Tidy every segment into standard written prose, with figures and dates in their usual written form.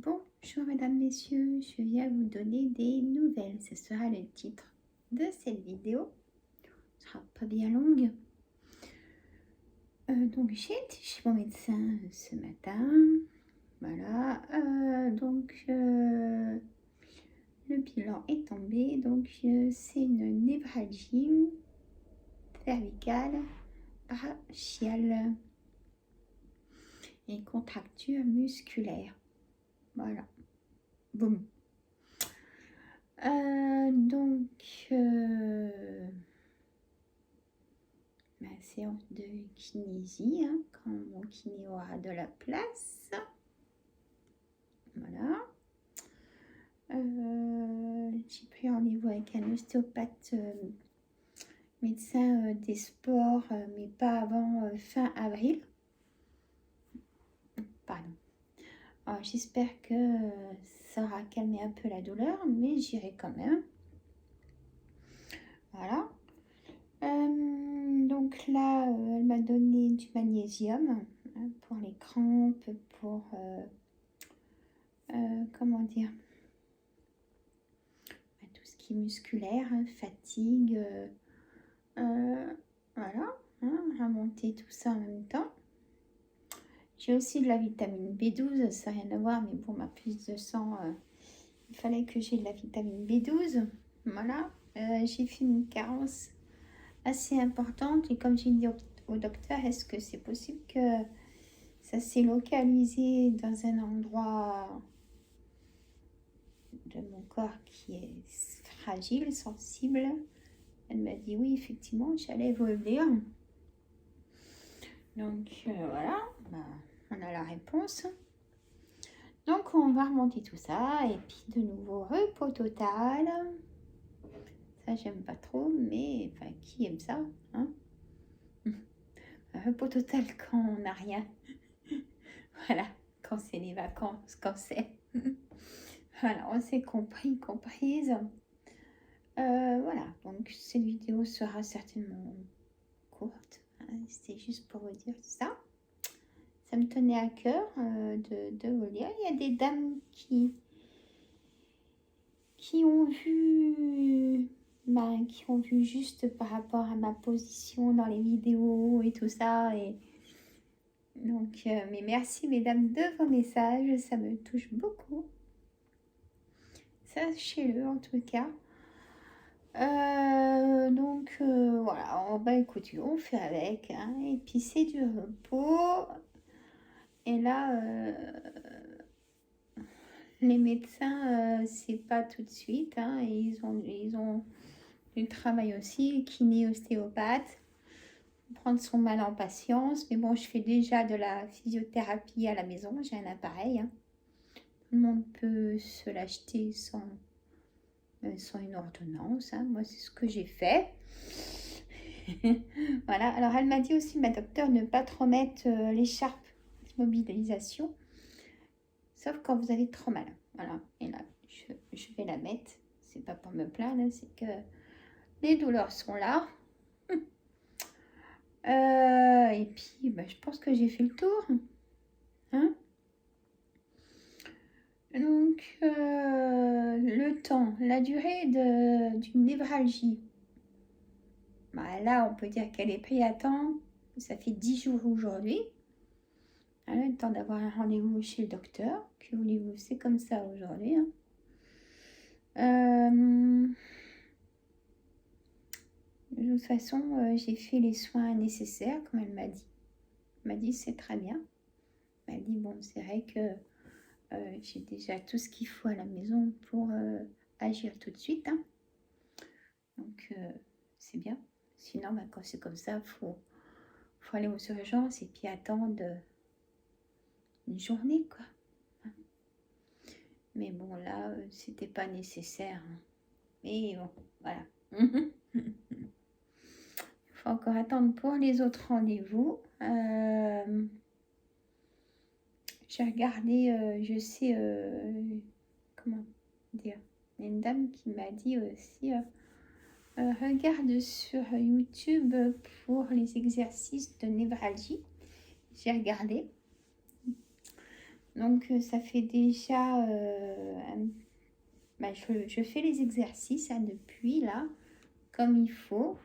Bonjour mesdames, messieurs, je viens vous donner des nouvelles. Ce sera le titre de cette vidéo. Ce sera pas bien longue. Donc j'ai été chez mon médecin ce matin. Voilà. Le bilan est tombé. Donc c'est une névralgie cervicale brachiale et contracture musculaire. Voilà. Boum. Ma séance de kinésie, quand mon kiné aura de la place. Voilà. J'ai pris rendez-vous avec un ostéopathe médecin des sports, mais pas avant fin avril. Pardon. Alors, j'espère que ça aura calmé un peu la douleur, mais j'irai quand même. Voilà. Donc là, elle m'a donné du magnésium pour les crampes, pour comment dire, tout ce qui est musculaire, fatigue, voilà, remonter tout ça en même temps. J'ai aussi de la vitamine B12, ça n'a rien à voir, mais pour ma prise de sang, il fallait que j'ai de la vitamine B12. Voilà, j'ai fait une carence assez importante et comme j'ai dit au docteur, est-ce que c'est possible que ça s'est localisé dans un endroit de mon corps qui est fragile, sensible? Elle m'a dit oui, effectivement, j'allais vous le dire. Donc voilà, on a la réponse. Donc on va remonter tout ça et puis de nouveau repos total. Ça j'aime pas trop, mais enfin qui aime ça, hein? Repos total quand on n'a rien. Voilà, quand c'est les vacances, quand c'est. Voilà, on s'est compris, comprise. Voilà, donc cette vidéo sera certainement courte. C'était juste pour vous dire ça. Ça me tenait à cœur de vous lire. Il y a des dames qui ont vu juste par rapport à ma position dans les vidéos et tout ça. Et donc, mais merci mesdames de vos messages, ça me touche beaucoup. Sachez-le en tout cas. Voilà, on va écouter, on fait avec, hein, et puis c'est du repos. Et là, les médecins, c'est pas tout de suite, hein, et ils ont du travail aussi, kiné, ostéopathe, prendre son mal en patience. Mais bon, je fais déjà de la physiothérapie à la maison, j'ai un appareil, hein. Tout le monde peut se l'acheter sans une ordonnance, hein. Moi, c'est ce que j'ai fait. Voilà, alors elle m'a dit aussi, ma docteure, ne pas trop mettre l'écharpe d'immobilisation, sauf quand vous avez trop mal. Voilà, et là, je vais la mettre. C'est pas pour me plaindre, hein, c'est que les douleurs sont là. Et puis, je pense que j'ai fait le tour. Hein? Donc, le temps, la durée d'une névralgie. Là, on peut dire qu'elle est prise à temps. Ça fait 10 jours aujourd'hui. Le temps d'avoir un rendez-vous chez le docteur. Que voulez-vous, c'est comme ça aujourd'hui. Hein. De toute façon, j'ai fait les soins nécessaires, comme elle m'a dit. Elle m'a dit, c'est très bien. Elle m'a dit, bon, c'est vrai que j'ai déjà tout ce qu'il faut à la maison pour agir tout de suite. Hein. Donc, c'est bien. Sinon, quand c'est comme ça, faut aller aux urgences et puis attendre une journée, quoi. Mais bon, là, c'était pas nécessaire. Hein. Mais bon, voilà. Il faut encore attendre pour les autres rendez-vous. J'ai regardé, je sais, comment dire, il y a une dame qui m'a dit aussi, regarde sur YouTube pour les exercices de névralgie. J'ai regardé. Donc, ça fait déjà... bah, je fais les exercices hein, depuis là, comme il faut.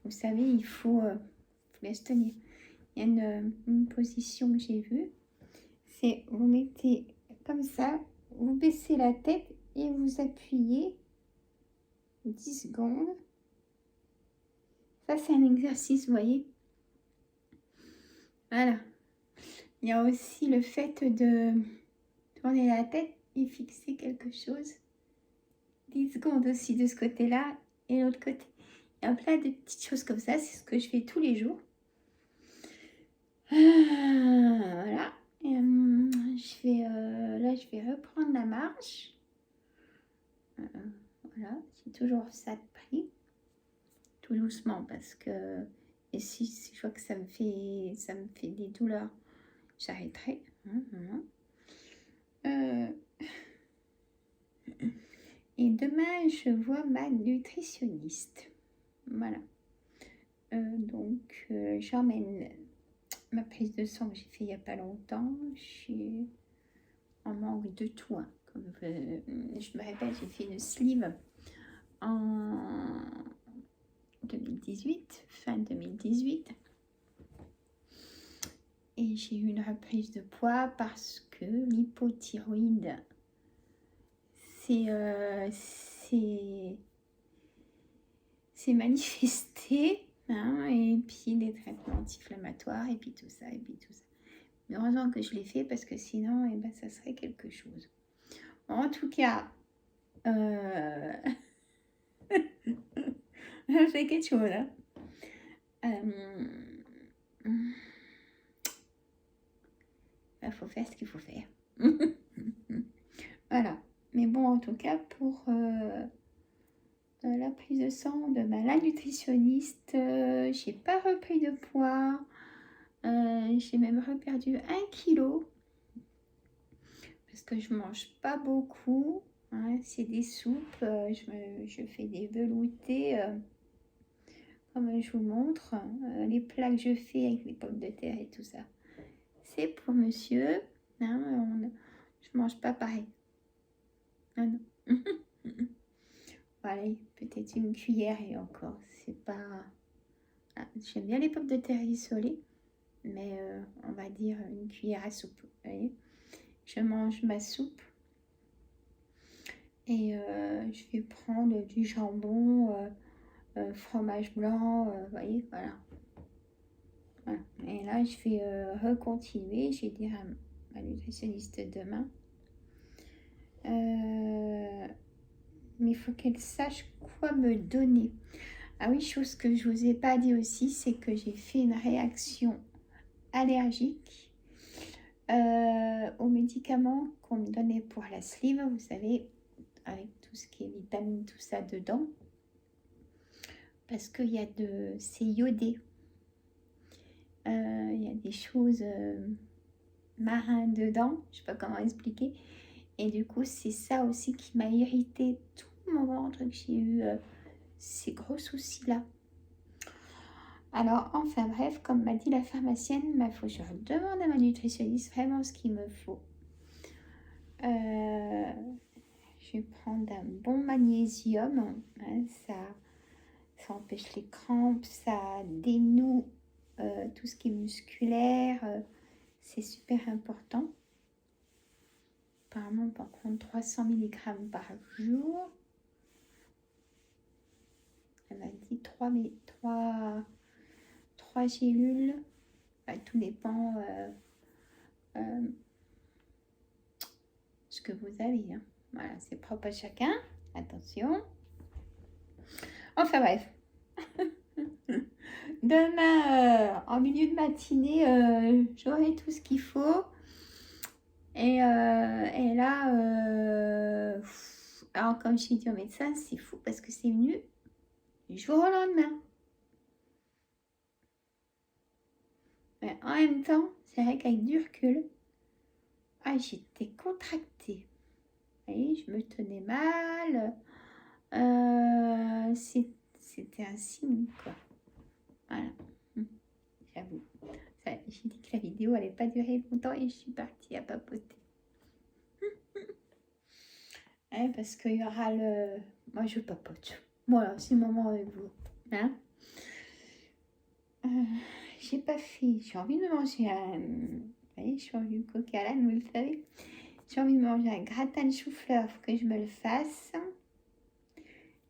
Vous savez, il faut... je vous laisse tenir. Il y a une position que j'ai vue. C'est vous mettez comme ça, vous baissez la tête et vous appuyez 10 secondes. Ça, c'est un exercice, vous voyez. Voilà. Il y a aussi le fait de tourner la tête et fixer quelque chose. 10 secondes aussi de ce côté-là et l'autre côté. Il y a plein de petites choses comme ça. C'est ce que je fais tous les jours. Voilà. Et, là, je vais reprendre la marche. Voilà. J'ai toujours ça de prix. Tout doucement parce que... Et si je vois que ça me fait des douleurs, j'arrêterai. Et demain, je vois ma nutritionniste. Voilà. Donc, j'emmène ma prise de sang que j'ai fait il n'y a pas longtemps. Je suis en manque de tout. Hein. Comme je me répète, j'ai fait une sleeve en 2018, fin 2018. Et j'ai eu une reprise de poids parce que l'hypothyroïde, c'est manifesté. Hein, et puis des traitements anti-inflammatoires, et puis tout ça, et puis tout ça. Mais heureusement que je l'ai fait parce que sinon, eh ben, ça serait quelque chose. Bon, en tout cas, c'est quelque chose. Hein. Il faut faire ce qu'il faut faire. Voilà. Mais bon, en tout cas, pour la prise de sang de la nutritionniste, j'ai pas repris de poids. J'ai même reperdu 1 kilo. Parce que je mange pas beaucoup. Hein, c'est des soupes. Je fais des veloutés. Comme je vous montre. Les plats que je fais avec les pommes de terre et tout ça. C'est pour monsieur. Hein, je mange pas pareil. Non, non. Voilà, peut-être une cuillère et encore. C'est pas... Ah, j'aime bien les pommes de terre rissolées. Mais on va dire une cuillère à soupe. Vous voyez, je mange ma soupe. Et je vais prendre du jambon, fromage blanc, vous voyez, voilà. Voilà. Et là, je vais recontinuer. Je vais dire à ma nutritionniste demain. Mais il faut qu'elle sache quoi me donner. Ah oui, chose que je ne vous ai pas dit aussi, c'est que j'ai fait une réaction allergique aux médicaments qu'on me donnait pour la sleeve, vous savez, avec tout ce qui est vitamines, tout ça dedans. Parce qu'il y a c'est iodé. Il y a des choses marines dedans, je sais pas comment expliquer. Et du coup, c'est ça aussi qui m'a irrité tout mon ventre, que j'ai eu ces gros soucis-là. Alors, enfin bref, comme m'a dit la pharmacienne, je demande à ma nutritionniste vraiment ce qu'il me faut. Je vais prendre un bon magnésium. Hein, ça empêche les crampes, ça dénoue tout ce qui est musculaire. C'est super important. Apparemment, on peut en prendre 300 mg par jour. Elle m'a dit 3 gélules. Tout dépend ce que vous avez. Hein. Voilà, c'est propre à chacun. Attention. Enfin bref. Demain, en milieu de matinée, j'aurai tout ce qu'il faut. Et là, alors comme j'ai dit au médecin, c'est fou parce que c'est venu du jour au lendemain. Mais en même temps, c'est vrai qu'avec du recul, j'étais contractée. Vous voyez, je me tenais mal. C'était un signe, quoi. Voilà. J'avoue. J'ai dit que la vidéo allait pas durer longtemps et je suis partie à papoter. Ouais, parce qu'il y aura le... Moi, je papote. Voilà, c'est le moment avec vous. Hein, j'ai pas fait... J'ai envie de manger un... Vous voyez, je suis en du coq à l'âne, vous le savez. J'ai envie de manger un gratin de chou-fleur. Faut que je me le fasse.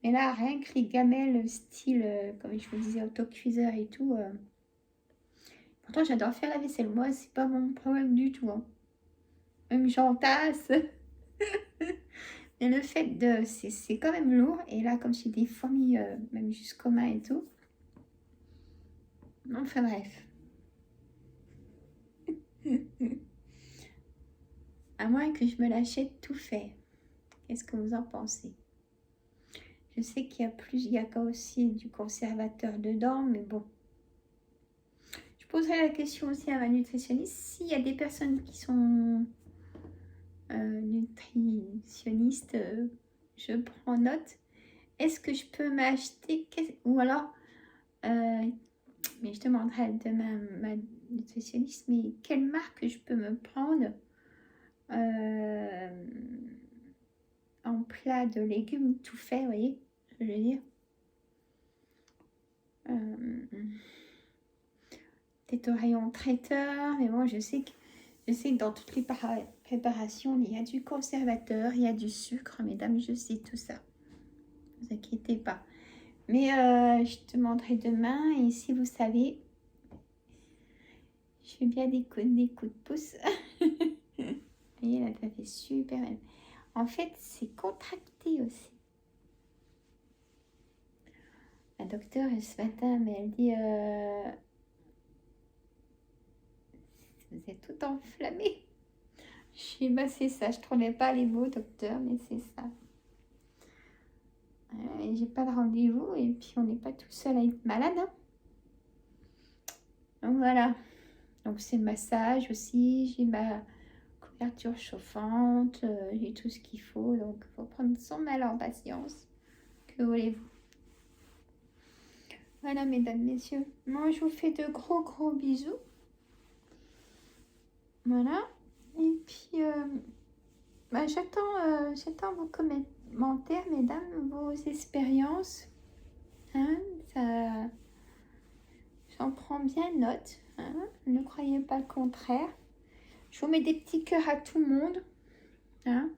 Mais là, rien que les gamelles style, comme je vous disais, autocuiseur et tout... Pourtant, j'adore faire la vaisselle. Moi, c'est pas mon problème du tout. Hein. Même j'entasse. Mais le fait de... C'est quand même lourd. Et là, comme j'ai des fourmis, même jusqu'aux mains et tout. Enfin bref. À moins que je me l'achète tout fait. Qu'est-ce que vous en pensez? Je sais qu'il y a plus... Il y a aussi du conservateur dedans. Mais bon. Je poserai la question aussi à ma nutritionniste. S'il y a des personnes qui sont... nutritionniste, je prends note. Est-ce que je peux m'acheter ou alors mais je demanderai demain à ma nutritionniste, mais quelle marque je peux me prendre en plat de légumes tout fait, vous voyez ce que je veux dire, peut-être au rayon traiteur, mais bon, je sais que dans toutes les préparations, il y a du conservateur, il y a du sucre, mesdames, je sais tout ça. Ne vous inquiétez pas. Mais je te demanderai demain. Et si vous savez, je fais bien des coups de pouce. Vous voyez, là, ça fait super mal. En fait, c'est contracté aussi. La docteure, ce matin, mais elle dit vous êtes tout enflammé. Je suis bah c'est ça. Je trouvais pas les mots, docteur, mais c'est ça. J'ai pas de rendez-vous et puis on n'est pas tout seul à être malade. Hein. Donc voilà. Donc c'est le massage aussi. J'ai ma couverture chauffante. J'ai tout ce qu'il faut. Donc il faut prendre son mal en patience. Que voulez-vous? Voilà, mesdames, messieurs. Moi, je vous fais de gros bisous. Voilà. Et puis, bah, j'attends vos commentaires, mesdames, vos expériences. Hein, ça, j'en prends bien note. Hein, ne croyez pas le contraire. Je vous mets des petits cœurs à tout le monde. Hein,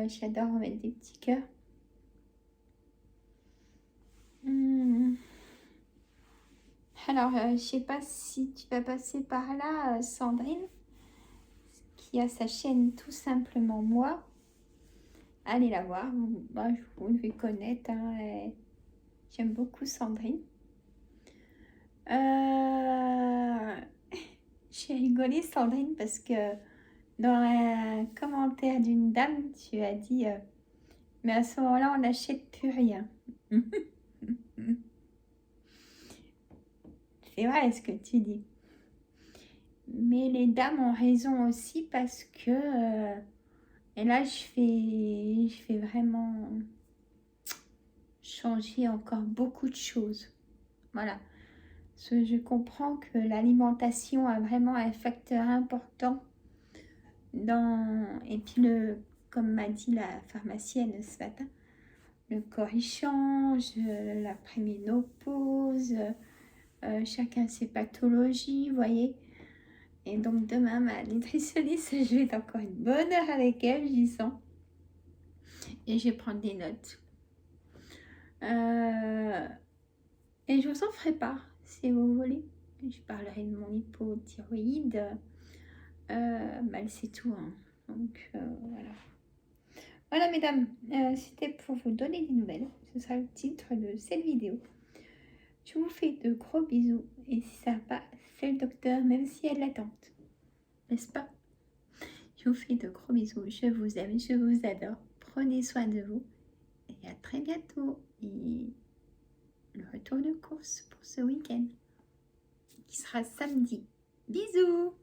j'adore mettre des petits cœurs. Alors, je sais pas si tu vas passer par là, Sandrine, qui a sa chaîne Tout Simplement Moi. Allez la voir, bah, vous devez connaître. Hein, j'aime beaucoup Sandrine. J'ai rigolé, Sandrine, parce que dans un commentaire d'une dame, tu as dit mais à ce moment-là, on n'achète plus rien. C'est vrai ce que tu dis. Mais les dames ont raison aussi parce que et là, je fais vraiment changer encore beaucoup de choses. Voilà. Parce que je comprends que l'alimentation a vraiment un facteur important dans... Et puis, comme m'a dit la pharmacienne ce matin, le corps il change, la préménopause, chacun ses pathologies, vous voyez. Et donc demain, ma nutritionniste, je vais être encore une bonne heure avec elle, j'y sens. Et je vais prendre des notes. Et je vous en ferai part, si vous voulez. Je parlerai de mon hypothyroïde. Mal, c'est tout. Hein. Donc, voilà. Voilà, mesdames. C'était pour vous donner des nouvelles. Ce sera le titre de cette vidéo. Je vous fais de gros bisous. Et si ça va pas, c'est le docteur, même si elle l'attente. N'est-ce pas? Je vous fais de gros bisous. Je vous aime, je vous adore. Prenez soin de vous. Et à très bientôt. Et le retour de course pour ce week-end qui sera samedi. Bisous!